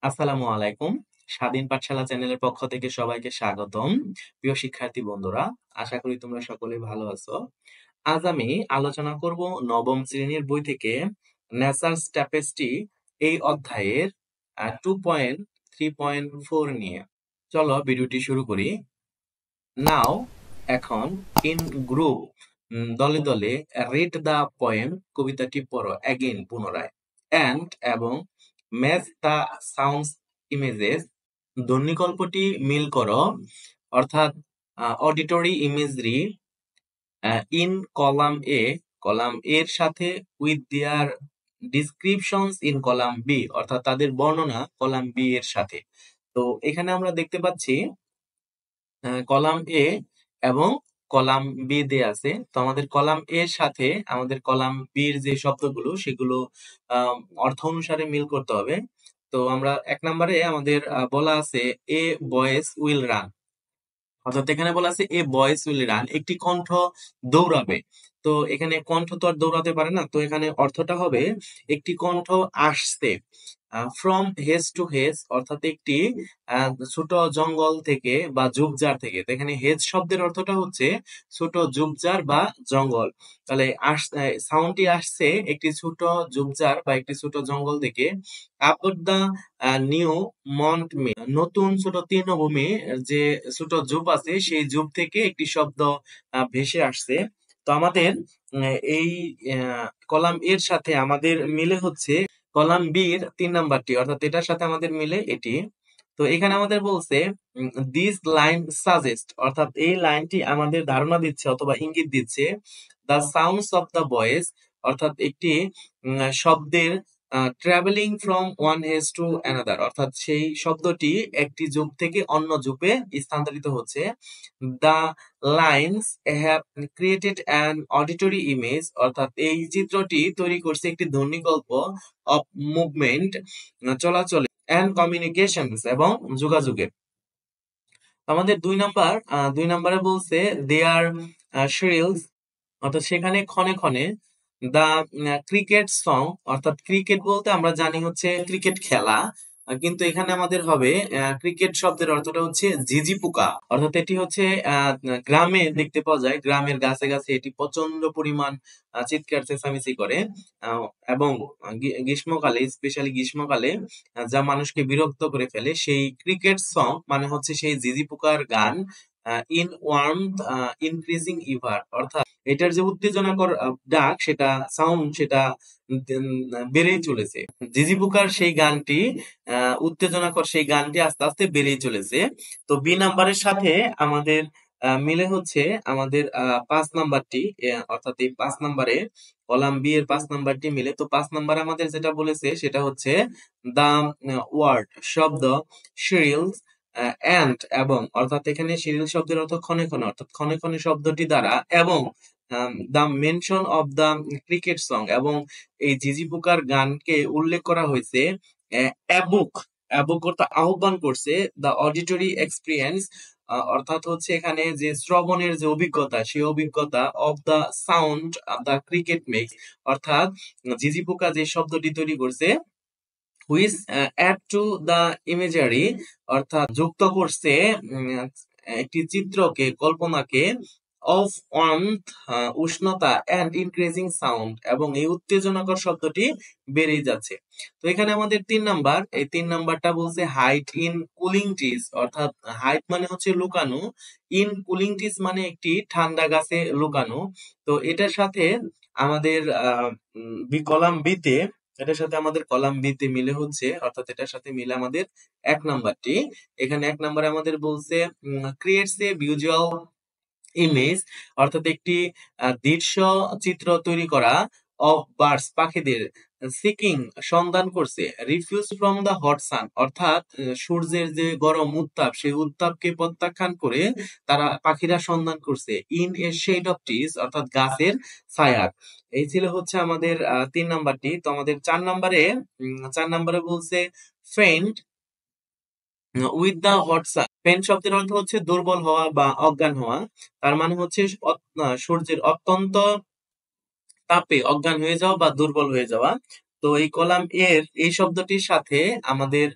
আসসালামু আলাইকুম। স্বাধীন পাঠশালা চ্যানেলের পক্ষ থেকে সবাইকে স্বাগতম। প্রিয় শিক্ষার্থী বন্ধুরা, আশা করি তোমরা সকলেই ভালো আছো। আজ আমি আলোচনা করব নবম শ্রেণীর বই থেকে নেচারস ট্যাপেস্ট্রি এই অধ্যায়ের 2.3.4 নিয়ে। চলো ভিডিওটি শুরু করি। নাও এখন ইন গ্রুপ দলে দলে রিড দ্য পোয়েম কবিতাটি পড়ো অ্যাগেন পুনরায় অ্যান্ড এবং ম্যাচ দ্য সাউন্ডস ইমেজেস ধ্বনিকল্পটি মিল করো অর্থাৎ অডিটরি ইমেজরি ইন কলাম এর সাথে with their descriptions in column B অর্থাৎ তাদের বর্ণনা কলাম বি এর সাথে। তো এখানে আমরা দেখতে পাচ্ছি কলাম এ এবং কলাম বি দেয়া আছে। তো আমাদের কলাম এর সাথে আমাদের কলাম বি এর যে শব্দগুলো সেগুলো আহ, অর্থ অনুসারে মিল করতে হবে। তো আমরা 1 নম্বরে আমাদের বলা আছে এ বয়েজ উইল রান, অর্থাৎ এখানে বলা আছে এ বয়েজ উইল রান, একটি কণ্ঠ দৌড়াবে। তো এখানে কণ্ঠ তো আর দৌড়াতে পারে না, তো এখানে অর্থটা হবে একটি কণ্ঠ আসছে। ফ্রম হেজ টু হেজ অর্থাৎ একটি ছোট জঙ্গল থেকে বা ঝোপঝাড় থেকে। তো এখানে হেজ শব্দের অর্থটা হচ্ছে ছোট ঝোপঝাড় বা জঙ্গল। তাহলে সাউন্ডটি আসছে একটি ছোট ঝোপঝাড় বা একটি ছোট জঙ্গল থেকে। আপর দা নিউ মন্ট মে নতুন ছোট তৃণভূমি, যে ছোট ঝোপ আছে সেই ঝোপ থেকে একটি শব্দ ভেসে আসছে। তো আমাদের এই কলাম এর সাথে আমাদের মিলে হচ্ছে কলাম বি এর 3 নাম্বারটি, অর্থাৎ এটার সাথে আমাদের মিলে এটি। তো এখানে আমাদের বলছে দিস লাইন সাজেস্ট অর্থাৎ এই লাইনটি আমাদের ধারণা দিচ্ছে অথবা ইঙ্গিত দিচ্ছে the sounds of the voice অর্থাৎ একটি শব্দের travelling from one has to another অর্থাৎ সেই শব্দটি একটি ঝোপ থেকে অন্য ঝোপে স্থানান্তরিত হচ্ছে। The lines have created an auditory image অর্থাৎ এই চিত্রটি তৈরি করছে একটি ধ্বনিকল্প অফ মুভমেন্ট চলাচলে অ্যান্ড কমিউনিকেশনস এবং যোগাযোগের। আমাদের 2 নম্বরে বলছে দেয়ার শিরিলস অর্থাৎ সেখানে ক্ষণে ক্ষণে দা ক্রিকেট সং অর্থাৎ ক্রিকেট বলতে আমরা জানি হচ্ছে ক্রিকেট খেলা, কিন্তু এখানে আমাদের হবে ক্রিকেট শব্দের অর্থটা হচ্ছে ঝিঝি পোকা, অর্থাৎ এটি হচ্ছে গ্রামে দেখতে পাওয়া যায়, গ্রামের গাছে গাছে এটি প্রচন্ড পরিমাণ চিৎকার চেঁচামেচি করে এবং গ্রীষ্মকালে স্পেশালি গ্রীষ্মকালে যা মানুষকে বিরক্ত করে ফেলে। সেই ক্রিকেট সং মানে হচ্ছে সেই ঝিঝি পোকার গান ইন ওয়ার্মথ ইনক্রিজিং ইভার অর্থাৎ এটার যে উত্তেজনাকর ডাক সেটা সাউন্ড সেটা বেড়েই চলেছে। ঝিঝি পোকার সেই গানটি উত্তেজনাকর সেই গানটি আস্তে আস্তে বেড়েই চলেছে। তো বি নাম্বারের সাথে আমাদের মিলে হচ্ছে আমাদের 5 নাম্বারটি, অর্থাৎ এই 5 নাম্বারে কলাম বি এর 5 নাম্বারটি মিলে। তো 5 নাম্বারে আমাদের যেটা বলেছে সেটা হচ্ছে দা ওয়ার্ড শব্দ শিরিলস অ্যান্ড এবং অর্থাৎ এখানে শিরিল শব্দের অর্থ ক্ষণে ক্ষণে অর্থাৎ ক্ষণে ক্ষণে শব্দটি দ্বারা এবং the mention of the cricket song এবং এই ঝিঝি পোকার গানকে উল্লেখ করা হয়েছে অ্যাবুক অ্যাবুক অর্থাৎ আহ্বান করছে দ্য অডিটরি এক্সপিরিয়েন্স অর্থাৎ হচ্ছে এখানে যে শ্রবণের যে অভিজ্ঞতা সেই অভিজ্ঞতা of the sound of the cricket makes অর্থাৎ ঝিঝি পোকা যে শব্দটি তৈরি করছে which add to the imagery অর্থাৎ যুক্ত করছে একটি চিত্রকে কল্পনাকে অফ ওয়ার্মথ উষ্ণতা অ্যান্ড ইনক্রিজিং সাউন্ড এবং এই উত্তেজনাকর শব্দটি বেড়েই যাচ্ছে। তো এখানে আমাদের 3 নাম্বার, এই 3 নাম্বারটা বলছে হাইট ইন কুলিং টিস অর্থাৎ হাইট মানে হচ্ছে লুকানো, ইন কুলিং টিস মানে একটি ঠান্ডা গাছে লুকানো। তো এটার সাথে আমাদের কলাম বিতে এটার সাথে আমাদের কলাম বি তে মিলে হচ্ছে অর্থাৎ এটার সাথে মিলে আমাদের 1 নাম্বারটি। এখানে 1 নাম্বারে আমাদের বলছে ক্রিয়েটস এ ভিজুয়াল ইমেজ অর্থাৎ একটি দৃশ্য চিত্র তৈরি করা অফ বার্ডস পাখিদের সিকিং সন্ধান করছে রিফিউজ ফ্রম দা হট সান অর্থাৎ সূর্যের যে গরম উত্তাপ সেই উত্তাপকে প্রত্যাখ্যান করে তারা পাখিরা সন্ধান করছে in a shade of trees অর্থাৎ গাছের ছায়া। এই ছিল হচ্ছে আমাদের 3 নাম্বারটি। তো আমাদের 4 নাম্বারে বলছে faint with the hot sun. Faint শব্দের অর্থ হচ্ছে দুর্বল হওয়া বা অজ্ঞান হওয়া, তার মানে হচ্ছে সূর্যের অত্যন্ত তাপে অজ্ঞান হয়ে যাওয়া বা দুর্বল হয়ে যাওয়া। তো এই কলাম এর এই শব্দটির সাথে আমাদের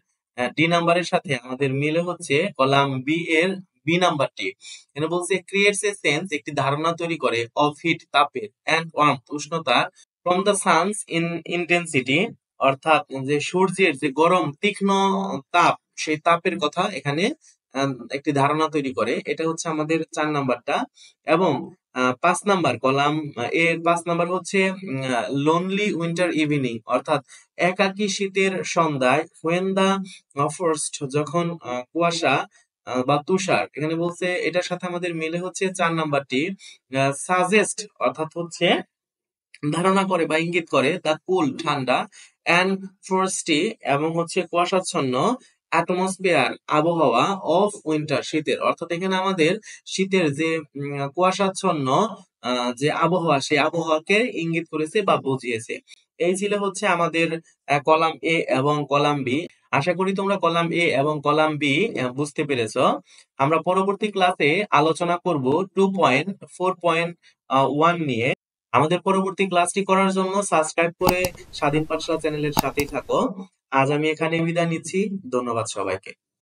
ডি নাম্বারের সাথে আমাদের মিলে হচ্ছে কলাম বি এর বি নাম্বারটি। এখানে বলছে ক্রিয়েটস এ সেন্স, একটি ধারণা তৈরি করে, অফ হিট তাপের, এন্ড ওয়ার্মথ উষ্ণতা, from the sun's in intensity অর্থাৎ যে সূর্যের যে গরম তীক্ষ্ণ তাপ, সেই তাপের কথা এখানে একটি ধারণা তৈরি করে। এটা হচ্ছে আমাদের 4 নাম্বারটা। এবং 5 নাম্বার কলাম এর 5 নাম্বার হচ্ছে লোনলি উইন্টার ইভিনিং অর্থাৎ একাকী শীতের সন্ধ্যায়, হোয়েন দা ফ্রস্ট যখন কুয়াশা বা তুষার, এখানে বলছে এটার সাথে আমাদের মিলে হচ্ছে 4 নাম্বারটি সাজেস্ট অর্থাৎ হচ্ছে ধারণা করে বা ইঙ্গিত করে, দ্য কুল ঠান্ডা, অ্যান্ড ফ্রস্টি এবং হচ্ছে কুয়াশাচ্ছন্ন, অ্যাটমসফিয়ার আবহাওয়া, অফ উইন্টার শীতের অর্থাৎ এখানে আমাদের শীতের যে কুয়াশাচ্ছন্ন যে আবহাওয়া, সেই আবহাওয়াকে ইঙ্গিত করেছে বা বুঝিয়েছে। এই ছিল হচ্ছে আমাদের কলাম এ এবং কলাম বি। আশা করি তোমরা কলাম এ এবং কলাম বি বুঝতে পেরেছো। আমরা পরবর্তী ক্লাসে আলোচনা করব 2.4.1 নিয়ে। আমাদের পরবর্তী ক্লাসটি করার জন্য সাবস্ক্রাইব করে স্বাধীন পাঠশালা চ্যানেলের সাথেই থাকো। আজ আমি এখানে বিদায় নিচ্ছি। ধন্যবাদ সবাইকে।